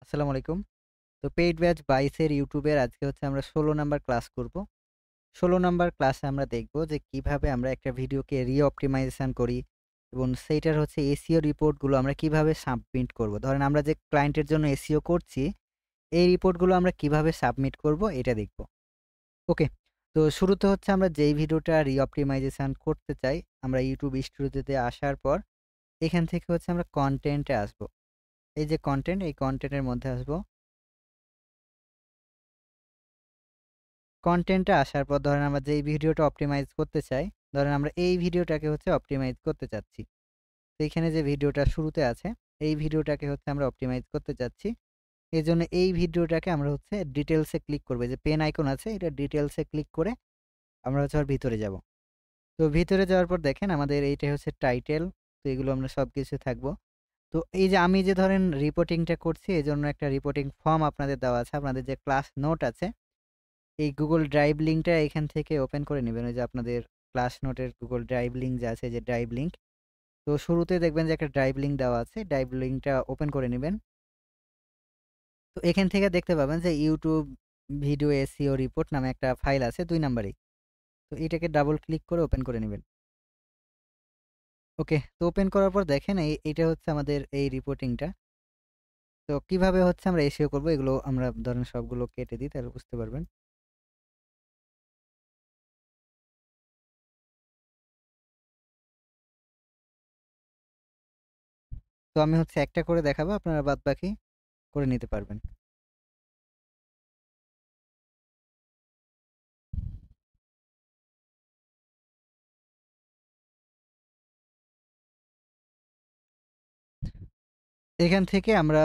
আসসালামু আলাইকুম। তো পেইড ব্যাচ ২২ এর ইউটিউবের আজকে হচ্ছে আমরা ১৬ নাম্বার ক্লাস করব। ১৬ নাম্বার ক্লাসে আমরা দেখব যে কিভাবে আমরা একটা ভিডিওকে রি-অপ্টিমাইজেশন করি এবং সেইটার হচ্ছে এসইও রিপোর্টগুলো আমরা কিভাবে সাবমিট করব। ধরেন আমরা যে ক্লায়েন্টের জন্য এসইও করছি, এই রিপোর্টগুলো আমরা কিভাবে সাবমিট করব এটা দেখব। ওকে। তো শুরুতে হচ্ছে আমরা যেই ভিডিওটা রি-অপ্টিমাইজেশন করতে চাই, আমরা ইউটিউব স্টুডিওতে আসার পর এখান থেকে হচ্ছে আমরা কনটেন্টে আসব। এই যে কনটেন্ট, এই কনটেন্টের মধ্যে আসব। কনটেন্টে আসার পর ধরেন আমরা যেই ভিডিওটা অপটিমাইজ করতে চাই, ধরেন আমরা এই ভিডিওটাকে হচ্ছে অপটিমাইজ করতে চাচ্ছি। তো এইখানে যে ভিডিওটা শুরুতে আছে, এই ভিডিওটাকে হচ্ছে আমরা অপটিমাইজ করতে চাচ্ছি। এজন্য এই ভিডিওটাকে আমরা হচ্ছে ডিটেইলস এ ক্লিক করব। এই যে পেন আইকন আছে, এটা ডিটেইলস এ ক্লিক করে আমরা হচ্ছে আবার ভিতরে যাব। তো ভিতরে যাওয়ার পর দেখেন আমাদের এইটাই হচ্ছে টাইটেল। তো এগুলো আমরা সবকিছু থাকবো। তো এই যে আমি যে ধরেন রিপোর্টিংটা করছি, এজন্য একটা রিপোর্টিং ফর্ম আপনাদের দেওয়া আছে। আপনাদের যে ক্লাস নোট আছে এই Google Drive লিঙ্কটা এখান থেকে ওপেন করে নিবেন। ওই যে আপনাদের ক্লাস নোটের Google Drive লিঙ্ক যে আছে যে ড্রাইভ লিঙ্ক। তো শুরুতে দেখবেন যে একটা ড্রাইভ লিঙ্ক দেওয়া আছে। ড্রাইভ লিঙ্কটা ওপেন করে নিবেন। তো এখান থেকে দেখতে পাবেন যে YouTube ভিডিও SEO রিপোর্ট নামে একটা ফাইল আছে ২ নাম্বারেই। তো এটাকে ডাবল ক্লিক করে ওপেন করে নিবেন। ওকে। তো ওপেন করার পর দেখেন এইটা হচ্ছে আমাদের এই রিপোর্টিংটা। তো কিভাবে হচ্ছে আমরা SEO করব এগুলো আমরা ধরেন সবগুলো কেটে দিই তাহলে বুঝতে পারবেন। তো আমি হচ্ছে একটা করে দেখাবো আপনারা বাদবাকি করে নিতে পারবেন। এখান থেকে আমরা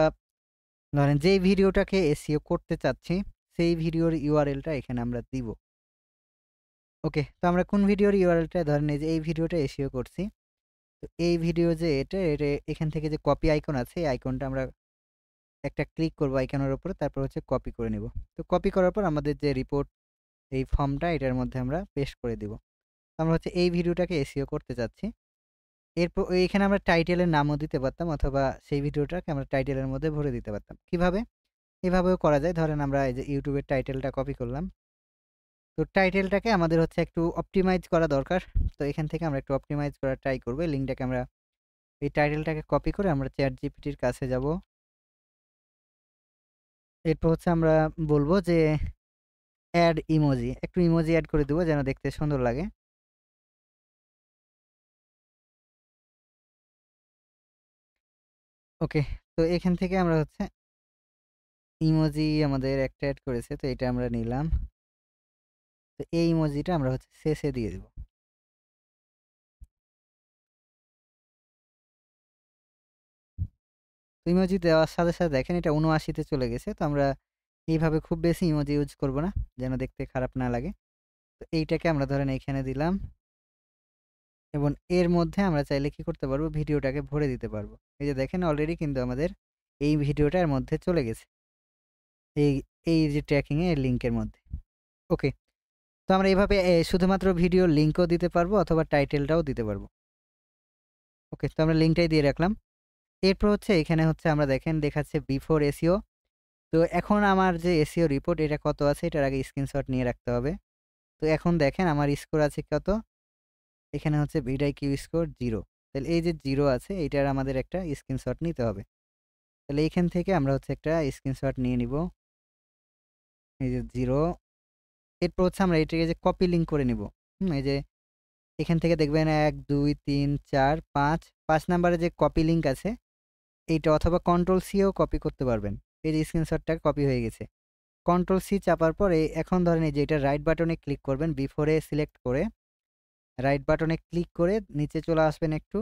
ধরেন যেই ভিডিওটাকে এসইও করতে চাচ্ছি, সেই ভিডিওর ইউআরএলটা এখানে আমরা দিব। ওকে। তো আমরা কোন ভিডিওর ইউআরএলটা ধরেন এই যে এই ভিডিওটা এসইও করছি। তো এই ভিডিও যে এটা এখান থেকে যে কপি আইকন আছে, এই আইকনটা আমরা একটা ক্লিক করব আইকনের উপরে, তারপর হচ্ছে কপি করে নিব। তো কপি করার পর আমাদের যে রিপোর্ট এই ফর্মটা এটার মধ্যে আমরা পেস্ট করে দিব। আমরা হচ্ছে এই ভিডিওটাকে এসইও করতে চাচ্ছি। এরপর এইখানে আমরা টাইটেলের নামও দিতে পারতাম অথবা সেই ভিডিওটাকে আমরা টাইটেলের মধ্যে ভরে দিতে পারতাম। কিভাবে? এভাবেও করা যায়। ধরেন আমরা এই যে YouTube এর টাইটেলটা কপি করলাম। তো টাইটেলটাকে আমাদের হচ্ছে একটু অপটিমাইজ করা দরকার। তো এখান থেকে আমরা একটু অপটিমাইজ করার ট্রাই করব। এই লিঙ্কটাকে আমরা এই টাইটেলটাকে কপি করে আমরা ChatGPT এর কাছে যাব। এরপর হচ্ছে আমরা বলব যে এড ইমোজি। একটু ইমোজি এড করে দিব যেন দেখতে সুন্দর লাগে। ওকে। তো এখান থেকে আমরা হচ্ছে ইমোজি আমাদের একটা এড করেছে। তো এটা আমরা নিলাম। তো এই ইমোজিটা আমরা হচ্ছে শেষে দিয়ে দিব। তো ইমোজি দেওয়ার সাথে দেখেন এটা ৭৯ তে চলে গেছে। তো আমরা এইভাবে খুব বেশি ইমোজি ইউজ করব না, যেন দেখতে খারাপ না লাগে। তো এইটাকে আমরা ধরেন এইখানে দিলাম এবং এর মধ্যে আমরা চাইলে কি করতে পারবো ভিডিওটাকে ভরে দিতে পারবো। এই যে দেখেন অলরেডি কিন্তু আমাদের এই ভিডিওটা এর মধ্যে চলে গেছে। এই এই যে ট্র্যাকিং এর লিংকের মধ্যে। ওকে। তো আমরা এভাবে শুধুমাত্র ভিডিওর লিংকও দিতে পারবো অথবা টাইটেলটাও দিতে পারবো। ওকে। তো আমরা লিংকটাই দিয়ে রাখলাম। এরপর হচ্ছে এখানে হচ্ছে আমরা দেখেন দেখাচ্ছে বিফোর এসইও। তো এখন আমার যে এসইও রিপোর্ট এটা কত আছে এটার আগে স্ক্রিনশট নিয়ে রাখতে হবে। তো এখন দেখেন আমার স্কোর আছে কত? এখানে হচ্ছে ভিডিআইকিউ স্কোর 0। তাহলে এই যে 0 আছে এইটার আমাদের একটা স্ক্রিনশট নিতে হবে। তাহলে এইখান থেকে আমরা হচ্ছে একটা স্ক্রিনশট নিয়ে নিব। এই যে 0। এরপর হচ্ছে আমরা এটাকে যে কপি লিংক করে নিব। এই যে এখান থেকে দেখবেন ১, ২, ৩, ৪, ৫, ৫ নাম্বারে যে কপি লিংক আছে এইটা অথবা কন্ট্রোল সি ও কপি করতে পারবেন। এই যে স্ক্রিনশটটা কপি হয়ে গেছে। কন্ট্রোল সি চাপার পরে এখন ধরেন এই যে এটা রাইট বাটনে ক্লিক করবেন বিফোর এ সিলেক্ট করে রাইট বাটনে ক্লিক করে নিচে চলে আসবেন একটু।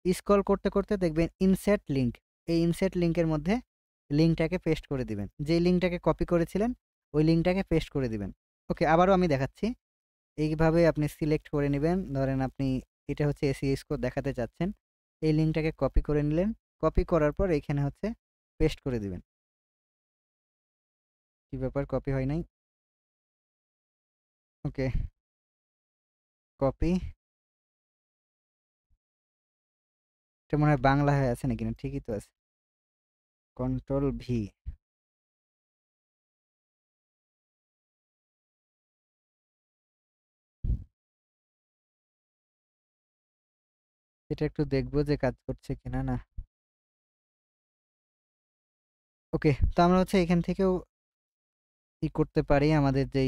স্ক্রল করতে দেখবেন ইনসার্ট লিংক। এই ইনসার্ট লিংকের মধ্যে লিংকটাকে পেস্ট করে দিবেন। যেই লিংকটাকে কপি করেছিলেন ওই লিংকটাকে পেস্ট করে দিবেন। ওকে, আবারও আমি দেখাচ্ছি। এইভাবে আপনি সিলেক্ট করে নিবেন। ধরেন আপনি এটা হচ্ছে এসইও স্কোর দেখাতে চাচ্ছেন। এই লিংকটাকে কপি করে নিলেন। কপি করার পর এখানে হচ্ছে পেস্ট করে দিবেন। কি ব্যাপার কপি হয় নাই? ওকে, কপি। এটা মনে হয় বাংলা হয়ে আছে নাকি? না ঠিকই তো আছে। Control V. এটা একটু দেখব যে কাজ করছে কিনা। না। ওকে। তো আমরা হচ্ছে এখান থেকেও করতে পারি আমাদের যে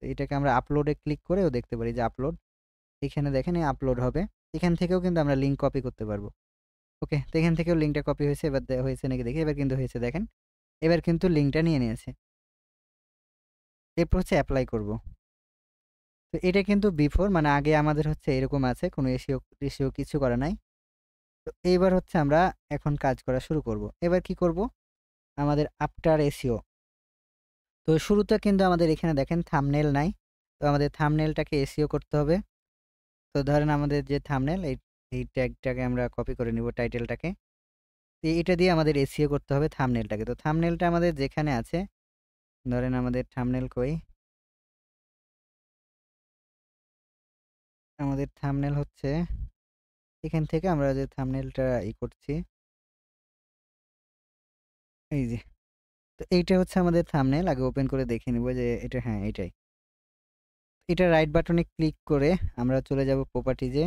এটাকে আমরা আপলোডে ক্লিক করেও দেখতে পারি যে আপলোড। এখানে দেখেন আপলোড হবে। এখান থেকেও কিন্তু আমরা লিঙ্ক কপি করতে পারবো। ওকে। তো এখান থেকেও লিঙ্কটা কপি হয়েছে। এবার হয়েছে নাকি দেখি। এবার কিন্তু হয়েছে দেখেন। এবার কিন্তু লিঙ্কটা নিয়ে নিয়েছে। এরপর হচ্ছে এপ্লাই করব। তো এটা কিন্তু বিফোর মানে আগে আমাদের হচ্ছে এরকম আছে, কোনো এসইও কিছু করা নাই। তো এইবার হচ্ছে আমরা এখন কাজ করা শুরু করব। এবার কি করব? আমাদের আফটার এসইও। তো শুরুতে কিন্তু আমাদের এখানে দেখেন থাম্বনেল নাই। তো আমাদের থাম্বনেলটাকে এসইও করতে হবে। তো ধরেন আমাদের যে থাম্বনেল এই ট্যাগটাকে আমরা কপি করে নিব টাইটেলটাকে। তো এটা দিয়ে আমাদের এসইও করতে হবে থাম্বনেলটাকে। তো থাম্বনেলটা আমাদের যেখানে আছে, ধরেন আমাদের থাম্বনেল কই? আমাদের থাম্বনেল হচ্ছে এখান থেকে আমরা যে থাম্বনেলটা করছি, এই যে। তো এইটা হচ্ছে আমাদের থাম্বনেল। আগে ওপেন করে দেখে নিব যে এটা, হ্যাঁ, এটাই। এটা রাইট বাটনে ক্লিক করে আমরা চলে যাব প্রপার্টিজে।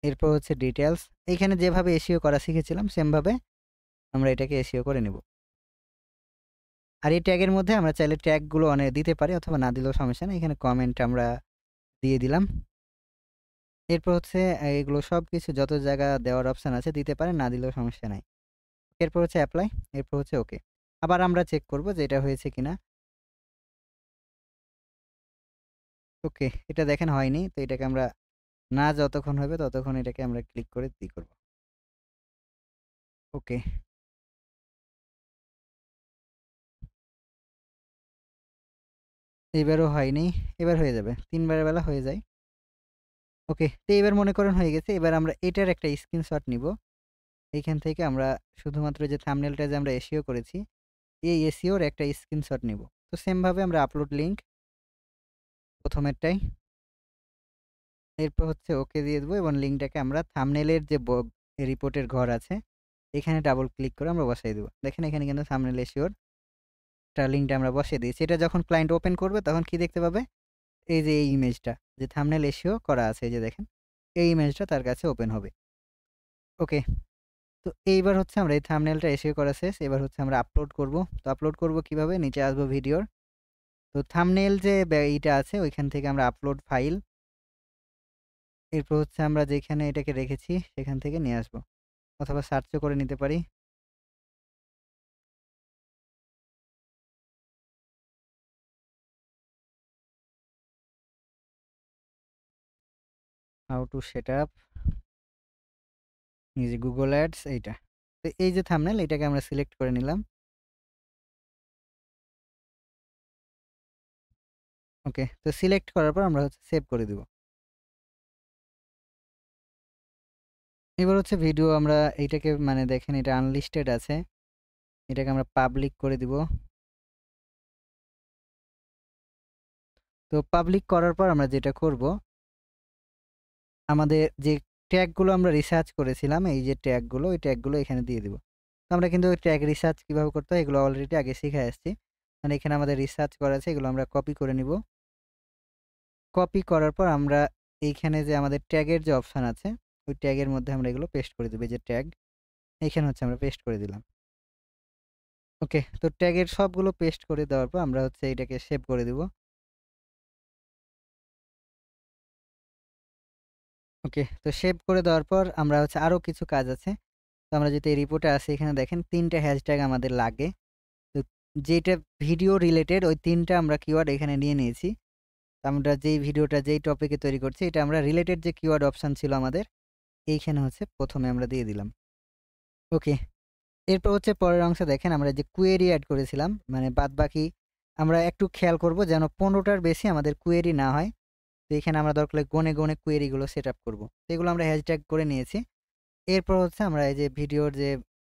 এরপর হচ্ছে ডিটেইলস। এইখানে যেভাবে এসইও করা শিখেছিলাম সেমভাবে আমরা এটাকে এসইও করে নেব। আর এই ট্যাগের মধ্যে আমরা চাইলে ট্যাগগুলো অনেক দিতে পারি অথবা না দিলেও সমস্যা নেই। এখানে কমেন্ট আমরা দিয়ে দিলাম। এরপর হচ্ছে এগুলো সবকিছু যত জায়গা দেওয়ার অপশন আছে দিতে পারেন, না দিলেও সমস্যা নাই। এরপর হচ্ছে অ্যাপ্লাই, এরপর হচ্ছে ওকে। আবার আমরা চেক করব যে এটা হয়েছে কিনা। ওকে, এটা দেখেন হয়নি। তো এটাকে আমরা না যতক্ষণ হবে ততক্ষণ এটাকে আমরা ক্লিক করে করব। ওকে। এবারও হয়নি। এবার হয়ে যাবে। ৩ বারের বেলা হয়ে যায়। ওকে। তো এবার মনে করেন হয়ে গেছে। এবার আমরা এটার একটা স্ক্রিনশট নিব। এইখান থেকে আমরা শুধুমাত্র যে থাম্বনেলটা যে আমরা এসইও করেছি, এই এসইওর একটা স্ক্রিনশট নিব। তো সেম ভাবে আমরা আপলোড লিংক প্রথমেরটাই। এরপর হচ্ছে ওকে দিয়ে দেবো এবং লিঙ্কটাকে আমরা থাম্বনেলের যে রিপোর্টের ঘর আছে, এখানে ডাবল ক্লিক করে আমরা বসাই দেবো। দেখেন এখানে কিন্তু থাম্বনেল এসইওর লিঙ্কটা আমরা বসিয়ে দিয়েছি। এটা যখন ক্লায়েন্ট ওপেন করবে তখন কি দেখতে পাবে? এই যে এই ইমেজটা, যে থাম্বনেল এসইও করা আছে, এই যে দেখেন, এই ইমেজটা তার কাছে ওপেন হবে। ওকে। তো এইবার হচ্ছে আমরা এই থাম্বনেলটা এসইও করা শেষ। এবার হচ্ছে আমরা আপলোড করব। তো আপলোড করব কিভাবে? নিচে আসবো ভিডিওর। তো থাম্বনেল যে এইটা আছে ওইখান থেকে আমরা আপলোড ফাইল, এরপর হচ্ছে আমরা যেখানে এটাকে রেখেছি সেখান থেকে নিয়ে আসবো, অথবা সার্চও করে নিতে পারি। হাউ টু সেট আপ এই যে গুগল অ্যাডস, এইটা। তো এই যে থাম্বনেল, এটাকে আমরা সিলেক্ট করে নিলাম। ওকে। তো সিলেক্ট করার পর আমরা হচ্ছে সেভ করে দিব। এবার হচ্ছে ভিডিও আমরা এইটাকে মানে দেখেন এটা আনলিস্টেড আছে, এটাকে আমরা পাবলিক করে দিব। তো পাবলিক করার পর আমরা যেটা করব, আমাদের যে ট্যাগগুলো আমরা রিসার্চ করেছিলাম, এই যে ট্যাগগুলো, ওই ট্যাগগুলো এখানে দিয়ে দিব। তো আমরা কিন্তু ওই ট্যাগ রিসার্চ কিভাবে করতে হয় এগুলো অলরেডি আগে শিখে আসছি। মানে এখানে আমাদের রিসার্চ করা আছে, এগুলো আমরা কপি করে নিব। কপি করার পর আমরা এইখানে যে আমাদের ট্যাগের যে অপশন আছে, ওই ট্যাগের মধ্যে আমরা এগুলো পেস্ট করে দেব। এই যে ট্যাগ, এইখানে হচ্ছে আমরা পেস্ট করে দিলাম। ওকে। তো ট্যাগের সবগুলো পেস্ট করে দেওয়ার পর আমরা হচ্ছে এটাকে সেভ করে দিব। ওকে। তো সেভ করে দেওয়ার পর আমরা হচ্ছে আরো কিছু কাজ আছে। তো আমরা যদি এই রিপোর্টে আসি, এখানে দেখেন ৩ টা হ্যাশট্যাগ আমাদের লাগে। তো যেটা ভিডিও রিলেটেড ওই ৩ টা আমরা কিওয়ার্ড এখানে নিয়ে নিয়েছি। তো আমরা যেই ভিডিওটা যেই টপিকে তৈরি করছি, এটা আমরা রিলেটেড যে কিওয়ার্ড অপশন ছিল আমাদের, এইখানে হচ্ছে ১ম এ আমরা দিয়ে দিলাম। ওকে। এরপর হচ্ছে পরের অংশে দেখেন আমরা যে কুয়েরি এড করেছিলাম, মানে বাদবাকি আমরা একটু খেয়াল করব যেন ১৫ টার বেশি আমাদের কুয়েরি না হয়। তো এখানে আমরা দরকার হলে গনে কুয়েরিগুলো সেটআপ করব। তো এগুলো আমরা হ্যাশট্যাগ করে নিয়েছি। এরপর হচ্ছে আমরা এই যে ভিডিওর যে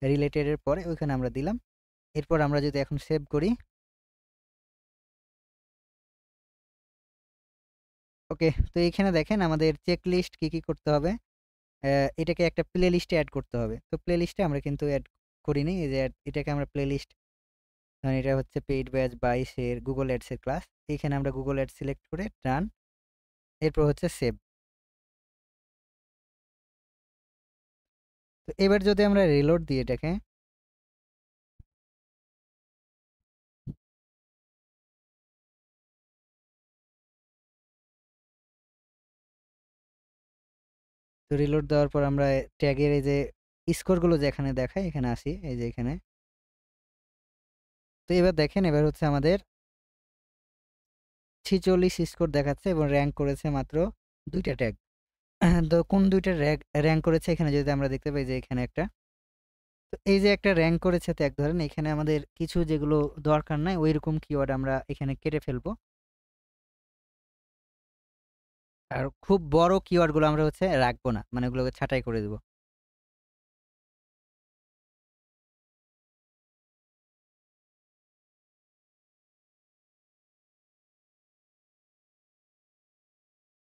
রিলেটেড এর পরে ওইখানে আমরা দিলাম। এরপর আমরা যদি এখন সেভ করি। ওকে। তো এইখানে দেখেন আমাদের চেক লিস্ট কি করতে হবে। এটাকে একটা প্লে লিস্টে এড করতে হবে। তো প্লে লিস্টে আমরা কিন্তু এড করিনি। এই যে এটাকে আমরা প্লে লিস্ট, ধরেন এটা হচ্ছে পেইড ব্যাচ ২২ এর গুগল অ্যাডস এর ক্লাস। এইখানে আমরা গুগল অ্যাডস সিলেক্ট করে ডান। এরপর হচ্ছে সেভ। তো এবার যদি আমরা রিলোড দিই এটাকে, তো রিলোড দেওয়ার পর আমরা ট্যাগের এই যে স্কোরগুলো যেখানে দেখায় এখানে আসি, এই যে এখানে। তো এবার দেখেন, এবার হচ্ছে আমাদের 46 স্কোর দেখাচ্ছে এবং র‍্যাংক করেছে মাত্র ২টা ট্যাগ। তো কোন ২টা র‍্যাংক করেছে এখানে যদি আমরা দেখতে পাই যে এখানে একটা। তো এই যে একটা র‍্যাংক করেছে ট্যাগ, ধরেন এখানে আমাদের কিছু যেগুলো দরকার নাই ওইরকম কিওয়ার্ড আমরা এখানে কেটে ফেলবো। আর খুব বড় কিওয়ার্ডগুলো আমরা হচ্ছে রাখবো না, মানে ওগুলোকে ছাঁটাই করে দেব।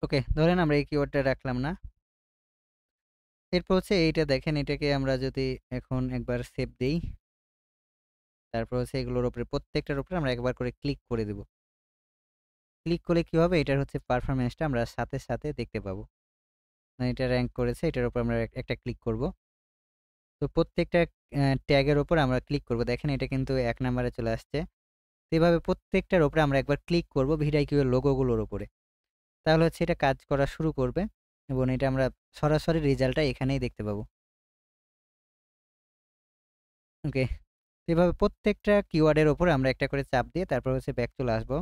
ওকে, ধরেন আমরা এই কিওয়ার্ডটা রাখলাম না। এরপর হচ্ছে এইটা দেখেন, এটাকে আমরা যদি এখন একবার সেভ দেই, তারপর হচ্ছে এগুলোর উপরে প্রত্যেকটার উপরে আমরা একবার করে ক্লিক করে দেব। ক্লিক করলে কি হবে, এটার হচ্ছে পারফরম্যান্সটা আমরা সাথে সাথে দেখতে পাবো। মানে এটা র‍্যাংক করেছে, এটার উপর আমরা একটা ক্লিক করব। তো প্রত্যেকটা ট্যাগের উপর আমরা ক্লিক করব। দেখেন এটা কিন্তু ১ নাম্বারে চলে আসছে। তো এভাবে প্রত্যেকটার উপরে আমরা একবার ক্লিক করব ভিডিআইকিউ এর লোগোগুলোর উপরে। তাহলে হচ্ছে এটা কাজ করা শুরু করবে এবং এটা আমরা সরাসরি রেজাল্টটা এখানেই দেখতে পাবো। ওকে। তো এভাবে প্রত্যেকটা কিওয়ার্ডের উপর আমরা একটা করে চাপ দিয়ে তারপর হচ্ছে ব্যাক চলে আসবো।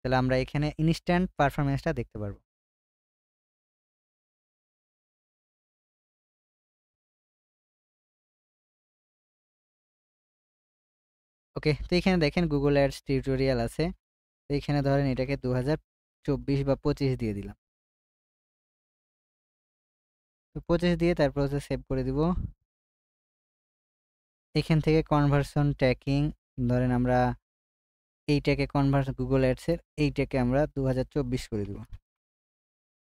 তাহলে আমরা এখানে ইনস্ট্যান্ট পারফরম্যান্সটা দেখতে পারবো। ওকে, তো এখানে দেখেন Google Ads টিউটোরিয়াল আছে। তো এখানে ধরেন এটাকে ২০২৪ বা ২৫ দিয়ে দিলাম। তো ২৫ দিয়ে তারপর হচ্ছে সেভ করে দিব। এখান থেকে কনভার্সন ট্র্যাকিং, ধরেন আমরা এইটাকে Google Ads এর এইটাকে আমরা ২০২৪ করে দিব।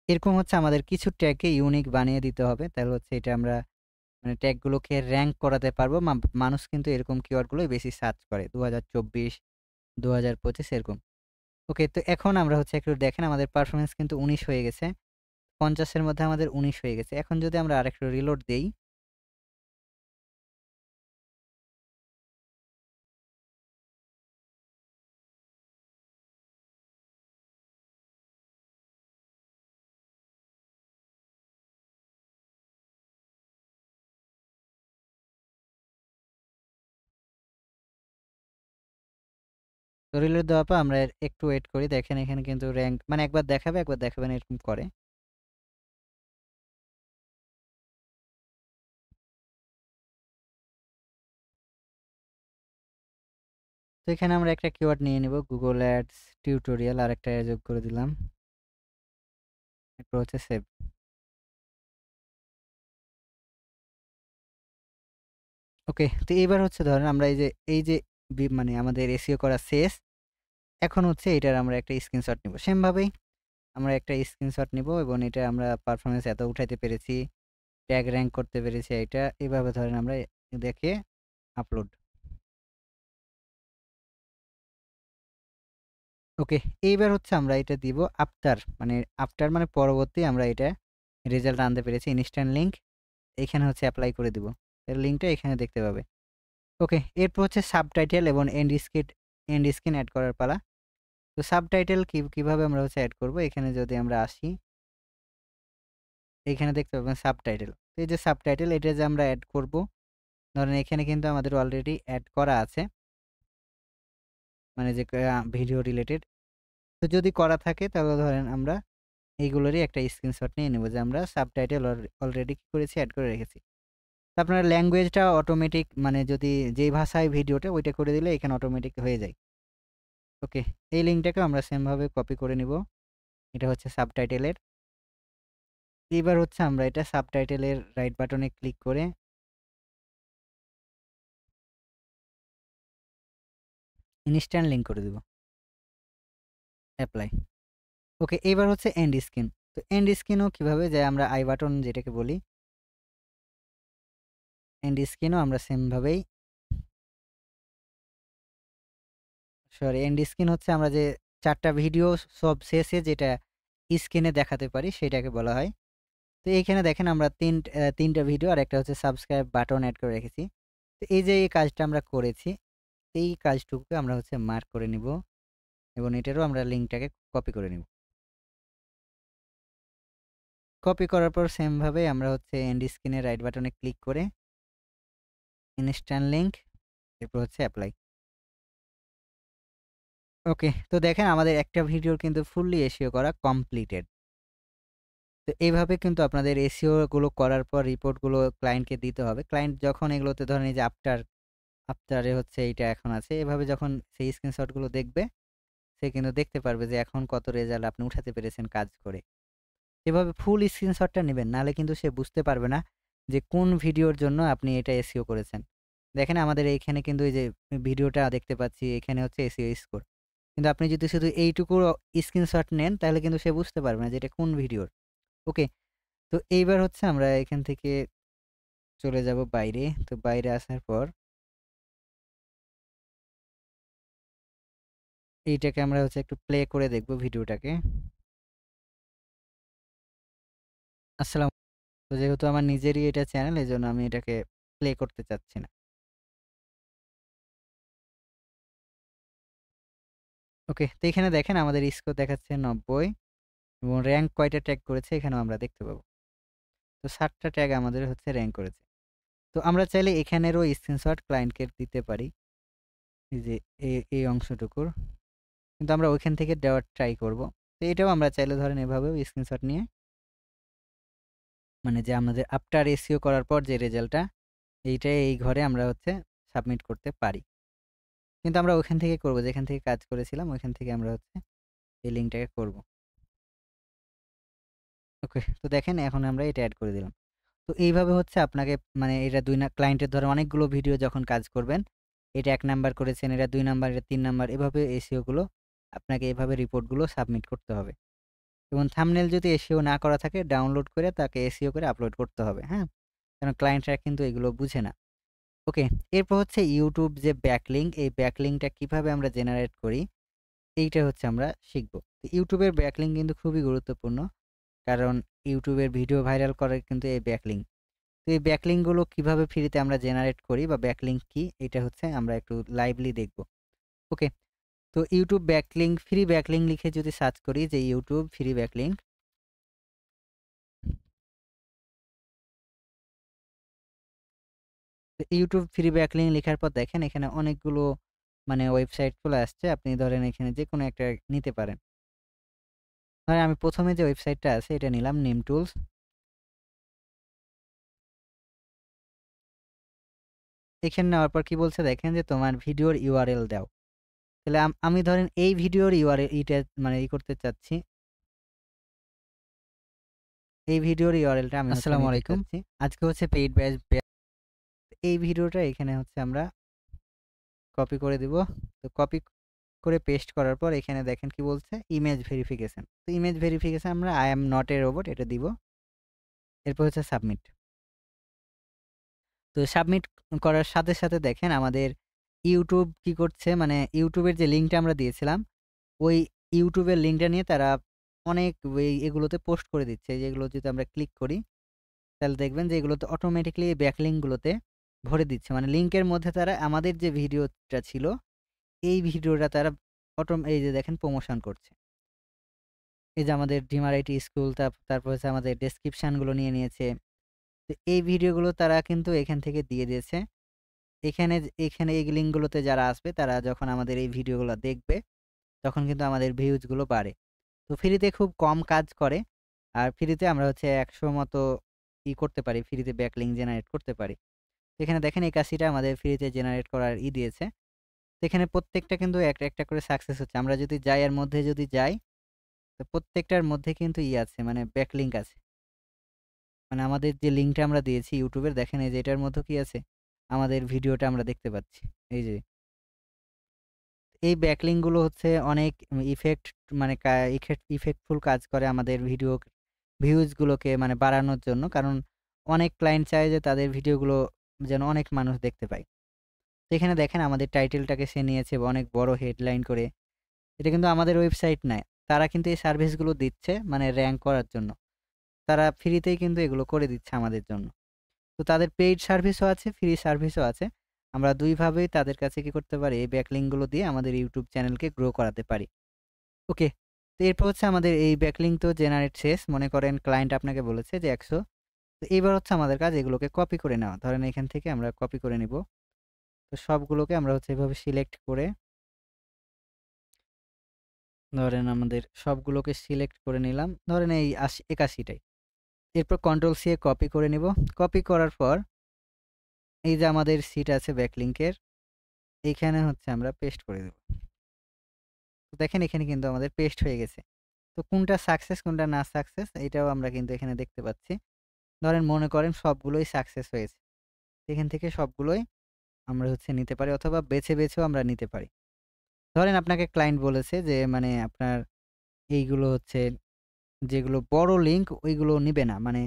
এরকম হচ্ছে আমাদের কিছু ট্যাগকে ইউনিক বানিয়ে দিতে হবে। তাহলে হচ্ছে এটা আমরা মানে ট্যাগগুলোকে র‍্যাংক করাতে পারবো। মানুষ কিন্তু এরকম কিওয়ার্ডগুলোই বেশি সার্চ করে। ২০২৪, ২০২৫ এরকম। ওকে, তো এখন আমরা হচ্ছে একটু দেখেন আমাদের পারফরম্যান্স কিন্তু ১৯ হয়ে গেছে। ৫০ এর মধ্যে আমাদের ১৯ হয়ে গেছে। এখন যদি আমরা আরেকটু রিলোড দেই, তো রিলোড দেওয়ার পর আমরা একটু ওয়েট করি। দেখেন এখানে কিন্তু র‍্যাংক মানে একবার দেখাবে, একবার দেখাবে না, এরকম করে। তো এখানে আমরা একটা কিওয়ার্ড নিয়ে নিব, Google Ads টিউটোরিয়াল আরেকটা যোগ করে দিলাম। এরপর হচ্ছে সেভ। ওকে, তো এবার হচ্ছে ধরেন আমরা এই যে মানে আমাদের এসইও করা শেষ। এখন হচ্ছে এটার আমরা একটা স্ক্রিনশট নিব। সেম ভাবেই আমরা একটা স্ক্রিনশট নিব এবং এটা আমরা পারফরম্যান্স এত উঠাইতে পেরেছি, ট্যাগ র‍্যাংক করতে পেরেছি এটা। এভাবে ধরেন আমরা দেখে আপলোড। ওকে, এইবার হচ্ছে আমরা এটা দিব আফটার মানে পরবর্তী আমরা এটা রেজাল্ট আনতে পেরেছি। ইনস্ট্যান্ট লিংক এখানে হচ্ছে এপ্লাই করে দিব। এর লিংকটা এখানে দেখতে পাবে। ওকে, এরপর হচ্ছে সাবটাইটেল এবং এন্ড স্ক্রিন এড করার পালা। তো সাবটাইটেল কিভাবে আমরা হচ্ছে এড করব, এখানে যদি আমরা আসি, এখানে দেখতে পাবেন সাবটাইটেল। তো এই যে সাবটাইটেল, এটা যে আমরা এড করব, ধরেন এখানে কিন্তু আমাদের অলরেডি এড করা আছে, মানে যে ভিডিও রিলেটেড। তো যদি করা থাকে তাহলে ধরেন আমরা এইগুলোরই একটা স্ক্রিনশট নিয়ে নেব যে আমরা সাবটাইটেল অলরেডি কি করেছি, এড করে রেখেছি। তো আপনার ল্যাঙ্গুয়েজটা অটোমেটিক, মানে যদি যেই ভাষায় ভিডিওটা ওইটা করে দিলে এখানে অটোমেটিক হয়ে যায়। ওকে, এই লিঙ্কটাকে আমরা সেম ভাবে কপি করে নিব। এটা হচ্ছে সাবটাইটেলের। এবার হচ্ছে আমরা এটা সাবটাইটেলের রাইট বাটনে ক্লিক করে ইনস্ট্যান্ট লিংক করে দিব। অ্যাপ্লাই। ওকে, এবার হচ্ছে এন্ড স্ক্রিন। তো এন্ড স্ক্রিনও কিভাবে, যে আমরা আই বাটন যেটাকে বলি, এন্ড স্ক্রিনও আমরা সেম ভাবেই, সরি, এন্ড স্ক্রিন হচ্ছে আমরা যে ৪ টা ভিডিও সব শেষে যেটা স্ক্রিনে দেখাতে পারি সেটাকে বলা হয়। তো এইখানে দেখেন আমরা ৩টা ভিডিও আর একটা হচ্ছে সাবস্ক্রাইব বাটন এড করে রেখেছি। তো এই যে এই কাজটা আমরা করেছি, এই কাজটুকুকে আমরা হচ্ছে মার্ক করে নিব এবং এটারও আমরা লিঙ্কটাকে কপি করে নিব। কপি করার পর সেম ভাবে আমরা হচ্ছে এন্ড স্ক্রিনে রাইট বাটনে ক্লিক করে ইনস্ট্যান্ট লিংক এরপর হচ্ছে অ্যাপ্লাই। ওকে, তো দেখেন আমাদের একটা ভিডিওর কিন্তু ফুললি এসইও করা কমপ্লিটেড। তো এইভাবে কিন্তু আপনাদের এসইও গুলো করার পর রিপোর্টগুলো ক্লায়েন্টকে দিতে হবে। ক্লায়েন্ট যখন এগুলোতে ধরেন এই যে আফটারে হচ্ছে এইটা এখন আছে। এভাবে যখন সেই স্ক্রিনশটগুলো দেখবে, সে কিন্তু দেখতে পারবে যে এখন কত রেজাল্ট আপনি উঠাতে পেরেছেন কাজ করে। এভাবে ফুল স্ক্রিনশটটা নিবেন, নাহলে কিন্তু সে বুঝতে পারবে না যে কোন ভিডিওর জন্য আপনি এটা এসইও করেছেন। দেখেন আমাদের এইখানে কিন্তু এই যে ভিডিওটা দেখতে পাচ্ছি, এখানে হচ্ছে এসইও স্কোর। কিন্তু আপনি যদি শুধু এইটুকু স্ক্রিনশট নেন, তাহলে কিন্তু সে বুঝতে পারবে না যে এটা কোন ভিডিওর। ওকে? তো এইবার হচ্ছে আমরা এখান থেকে চলে যাব বাইরে। তো বাইরে আসার পর এইটাকে আমরা হচ্ছে একটু প্লে করে দেখব ভিডিওটাকে। আসসালামু তো যেহেতু আমার নিজেরই এটা চ্যানেল, এজন্য আমি এটাকে প্লে করতে চাচ্ছি না। ওকে, তো এখানে দেখেন আমাদের স্কোর দেখাচ্ছে ৯০ এবং র‍্যাংক কয়টা ট্যাগ করেছে এখানেও আমরা দেখতে পাবো। তো ৭ টা ট্যাগ আমাদের হচ্ছে র‍্যাংক করেছে। তো আমরা চাইলে এখানেরও স্ক্রিনশট ক্লায়েন্টকে দিতে পারি। এই যে এই অংশটুকুর। কিন্তু আমরা ওইখান থেকে দেওয়ার ট্রাই করব। তো এটাও আমরা চাইলে ধরেন এভাবেও স্ক্রিনশট নিয়ে মানে যে আমাদের আফটার এসইও করার পর যে রেজাল্টটা, এইটাই এই ঘরে আমরা হচ্ছে সাবমিট করতে পারি। কিন্তু আমরা ওইখান থেকে করব, যেখান থেকে কাজ করেছিলাম ওইখান থেকে আমরা হচ্ছে এই লিঙ্কটাকে করব। ওকে, তো দেখেন এখন আমরা এটা এড করে দিলাম। তো এইভাবে হচ্ছে আপনাকে মানে এটা ২ না ক্লায়েন্টের ধরেন অনেকগুলো ভিডিও যখন কাজ করবেন, এটা ১ নাম্বার করেছেন, এটা ২ নাম্বার, এটা ৩ নাম্বার, এভাবে এসইও গুলো আপনাকে এভাবে রিপোর্টগুলো সাবমিট করতে হবে। এবং থাম্বনেল যদি এসইও না করা থাকে, ডাউনলোড করে তাকে এসইও করে আপলোড করতে হবে, হ্যাঁ? কারণ ক্লায়েন্টরা কিন্তু এগুলো বুঝে না। ওকে, এরপর হচ্ছে YouTube যে ব্যাকলিঙ্ক, এই ব্যাকলিঙ্কটা কিভাবে আমরা জেনারেট করি, এইটা হচ্ছে আমরা শিখব। তো YouTube এর ব্যাকলিঙ্ক কিন্তু খুবই গুরুত্বপূর্ণ। কারণ YouTube এর ভিডিও ভাইরাল করে কিন্তু এই ব্যাকলিঙ্ক। তো এই ব্যাকলিঙ্ক গুলো কিভাবে ফ্রিতে আমরা জেনারেট করি বা ব্যাকলিঙ্ক কি, এটা হচ্ছে আমরা একটু লাইভলি দেখব। ওকে, তো YouTube ব্যাকলিঙ্ক, ফ্রি ব্যাকলিঙ্ক লিখে যদি সার্চ করি যে YouTube ফ্রি ব্যাকলিঙ্ক, তো YouTube ফ্রি ব্যাকলিঙ্ক লেখার পর দেখেন এখানে অনেকগুলো মানে ওয়েবসাইট চলে আসছে। আপনি ধরেন এখানে যেকোনো একটা নিতে পারেন। ধরেন আমি ১ম এ যে ওয়েবসাইটটা আছে এটা নিলাম নিমটুলস। এখানে নেওয়ার পর কি বলছে দেখেন যে তোমার ভিডিওর URL দাও। তাহলে আমি ধরেন এই ভিডিওর URL ইটা মানে করতে চাচ্ছি। এই ভিডিওর URLটা আমি হচ্ছে আসসালামু নিতে আলাইকুম। চাচ্ছি। আজকে হচ্ছে পেইড ব্যাচ এই ভিডিওটা এখানে হচ্ছে আমরা কপি করে দিব। তো কপি করে পেস্ট করার পর এখানে দেখেন কি বলছে ইমেজ ভেরিফিকেশন। তো ইমেজ ভেরিফিকেশন আমরা I am not a robot এটা দিব। এরপর হচ্ছে সাবমিট। তো সাবমিট করার সাথে, সাথে দেখেন আমাদের YouTube কি করছে মানে YouTube এর যে লিঙ্কটা আমরা দিয়েছিলাম, ওই YouTube এর লিঙ্কটা নিয়ে তারা অনেক এগুলোতে পোস্ট করে দিচ্ছে। যেগুলো যদি আমরা ক্লিক করি, তাহলে দেখবেন যে এগুলোতে অটোমেটিক্যালি এই ব্যাকলিঙ্ক গুলোতে ভরে দিচ্ছে। মানে লিঙ্কের মধ্যে তারা আমাদের যে ভিডিওটা ছিল, এই ভিডিওটা তারা এই যে দেখেন প্রমোশন করছে। এই যে আমাদের ডিমার আইটি স্কুল তারপর হচ্ছে আমাদের ডেসক্রিপশন গুলো নিয়ে নিয়েছে। তো এই ভিডিওগুলো তারা কিন্তু এখান থেকে দিয়ে দিয়েছে। এখানে এই লিঙ্কগুলোতে যারা আসবে তারা যখন আমাদের এই ভিডিওগুলো দেখবে, তখন কিন্তু আমাদের ভিউজ গুলো বাড়ে। তো ফ্রিতে খুব কম কাজ করে। আর ফ্রিতে আমরা হচ্ছে ১০০ মতো করতে পারি, ফ্রিতে ব্যাকলিঙ্ক জেনারেট করতে পারি। এখানে দেখেন ৮১ টা আমাদের ফ্রিতে জেনারেট করার দিয়েছে। তো এখানে প্রত্যেকটা কিন্তু একটা, একটা করে সাকসেস হচ্ছে। আমরা যদি যাই এর মধ্যে যদি যাই, তো প্রত্যেকটার মধ্যে কিন্তু আছে মানে ব্যাকলিঙ্ক আছে। মানে আমাদের যে লিঙ্কটা আমরা দিয়েছি YouTube এর দেখেন এই যে এটার মধ্যেও কি আছে? আমাদের ভিডিওটা আমরা দেখতে পাচ্ছি। এই যে এই ব্যাকলিঙ্ক গুলো হচ্ছে অনেক ইফেক্ট মানে ইফেক্টফুল কাজ করে আমাদের ভিউজ গুলোকে মানে বাড়ানোর জন্য। কারণ অনেক ক্লায়েন্ট চায় যে তাদের ভিডিওগুলো যেন অনেক মানুষ দেখতে পায়। তো এখানে দেখেন আমাদের টাইটেলটাকে সে নিয়েছে অনেক বড় হেডলাইন করে। এটা কিন্তু আমাদের ওয়েবসাইট নয়। তারা কিন্তু এই সার্ভিসগুলো দিচ্ছে মানে র‍্যাংক করার জন্য। তারা ফ্রিতেই কিন্তু এগুলো করে দিচ্ছে আমাদের জন্য। তো তাদের পেইড সার্ভিসও আছে, ফ্রি সার্ভিসও আছে। আমরা ২ ভাবেই তাদের কাছে কি করতে পারি, এই ব্যাকলিঙ্ক গুলো দিয়ে আমাদের YouTube চ্যানেলকে গ্রো করাতে পারি। ওকে। তো এরপর হচ্ছে আমাদের এই ব্যাকলিঙ্ক তো জেনারেট শেষ। মনে করেন ক্লায়েন্ট আপনাকে বলেছে যে ১০০। তো এইবার হচ্ছে আমাদের কাজ এগুলোকে কপি করে নেওয়া। ধরেন এখান থেকে আমরা কপি করে নিব। তো সবগুলোকে আমরা হচ্ছে এভাবে সিলেক্ট করে ধরেন আমাদের সবগুলোকে সিলেক্ট করে নিলাম। ধরেন এই ৮১ টাই। এরপর কন্ট্রোল সি এ কপি করে নিব। কপি করার পর এই যে আমাদের সিট আছে ব্যাকলিঙ্কের, এইখানে হচ্ছে আমরা পেস্ট করে দেব। তো দেখেন এখানে কিন্তু আমাদের পেস্ট হয়ে গেছে। তো কোনটা সাকসেস কোনটা না সাকসেস এটাও আমরা কিন্তু এখানে দেখতে পাচ্ছি। ধরেন মনে করেন সবগুলোই সাকসেস হয়েছে। এখান থেকে সবগুলোই আমরা হচ্ছে নিতে পারি অথবা বেছেও আমরা নিতে পারি। ধরেন আপনাকে ক্লায়েন্ট বলেছে যে মানে আপনার এইগুলো হচ্ছে যেগুলো বড় লিঙ্ক ওইগুলো নিবে না। মানে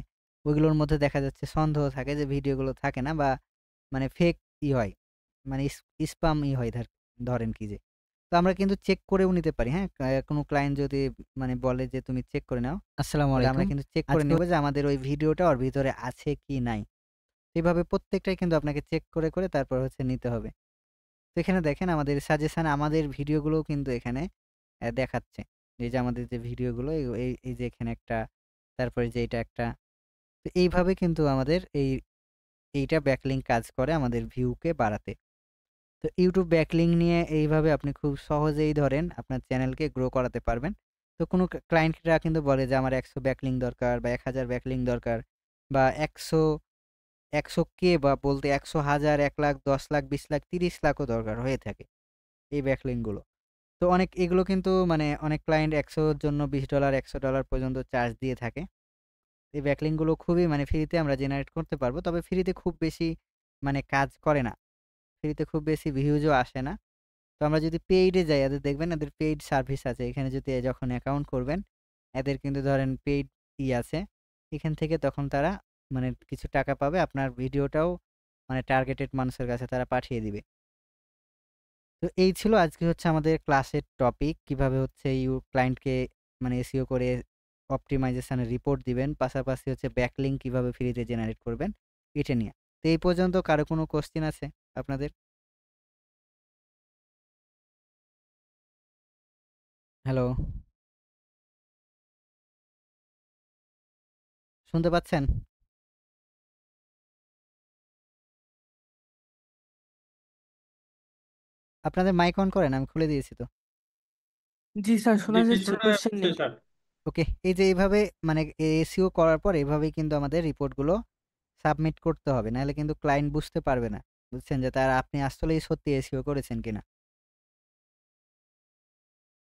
ওইগুলোর মধ্যে দেখা যাচ্ছে সন্দেহ থাকে যে ভিডিওগুলো থাকে না বা মানে ফেক হয়। মানে স্পাম হয় ধরেন কি যে। তো আমরা কিন্তু চেক করেও নিতে পারি, হ্যাঁ? কোনো ক্লায়েন্ট যদি মানে বলে যে তুমি চেক করে নাও। আসসালামু আলাইকুম। আমরা কিন্তু চেক করে নেব যে আমাদের ওই ভিডিওটা ওর ভিতরে আছে কি নাই। এভাবে প্রত্যেকটাই কিন্তু আপনাকে চেক করে তারপর হচ্ছে নিতে হবে। তো এখানে দেখেন আমাদের সাজেশন আমাদের ভিডিওগুলোও কিন্তু এখানে দেখাচ্ছে। এই যে আমাদের যে ভিডিওগুলো এই যে এখানে একটা, তারপরে যে এটা একটা। তো এইভাবে কিন্তু আমাদের এইটা ব্যাকলিঙ্ক কাজ করে আমাদের ভিউকে বাড়াতে। তো YouTube ব্যাকলিঙ্ক নিয়ে এইভাবে আপনি খুব সহজেই ধরেন আপনার চ্যানেলকে গ্রো করাতে পারবেন। তো কোনো ক্লায়েন্টরা কিন্তু বলে যে আমার ১০০ ব্যাকলিঙ্ক দরকার বা ১০০০ ব্যাকলিঙ্ক দরকার বা ১০০ বা বলতে ১০০, ১০০০, ১,০০,০০০, ১০,০০,০০০, ২০,০০,০০০, ৩০,০০,০০০ও দরকার হয়ে থাকে এই ব্যাকলিঙ্ক গুলো। তো এগুলো কিন্তু মানে অনেক ক্লায়েন্ট ১০০ র জন্য $২০, $১০০ পর্যন্ত চার্জ দিয়ে থাকে। এই ব্যাকলিঙ্ক গুলো খুবই মানে ফ্রিতে আমরা জেনারেট করতে পারবো। তবে ফ্রিতে খুব বেশি মানে কাজ করে না। ফ্রিতে খুব বেশি ভিউজও আসে না। তো আমরা যদি পেইডে যাই এদের দেখবেন এদের পেইড সার্ভিস আছে। এখানে যদি যখন অ্যাকাউন্ট করবেন, এদের কিন্তু ধরেন পেইড আছে। এখান থেকে তখন তারা মানে কিছু টাকা পাবে। আপনার ভিডিওটাও মানে টার্গেটেড মানুষের কাছে তারা পাঠিয়ে দিবে। তো এই ছিল আজকে হচ্ছে আমাদের ক্লাসের টপিক। কিভাবে হচ্ছে ক্লায়েন্টকে মানে এসইও করে অপ্টিমাইজেশন এর রিপোর্ট দিবেন। পাশাপাশি হচ্ছে ব্যাকলিঙ্ক কিভাবে ফ্রিতে জেনারেট করবেন, এটা নিয়ে। তো এই পর্যন্ত কারো কোনো কোয়েশ্চেন আছে আপনাদের? হ্যালো, শুনতে পাচ্ছেন? আপনাদের মাইক অন করেন, আমি খুলে দিয়েছি তো। জি স্যার, শোনা জি, যাচ্ছে, শোনা কোশ্চেন যাচ্ছে নেই। স্যার। ওকে, এই যে এইভাবে মানে এসইও করার পর এভাবেই কিন্তু আমাদের রিপোর্টগুলো সাবমিট করতে হবে। নাহলে কিন্তু ক্লায়েন্ট বুঝতে পারবে না। বুঝছেন যে আপনি আসলেই সত্যি এসইও করেছেন কিনা।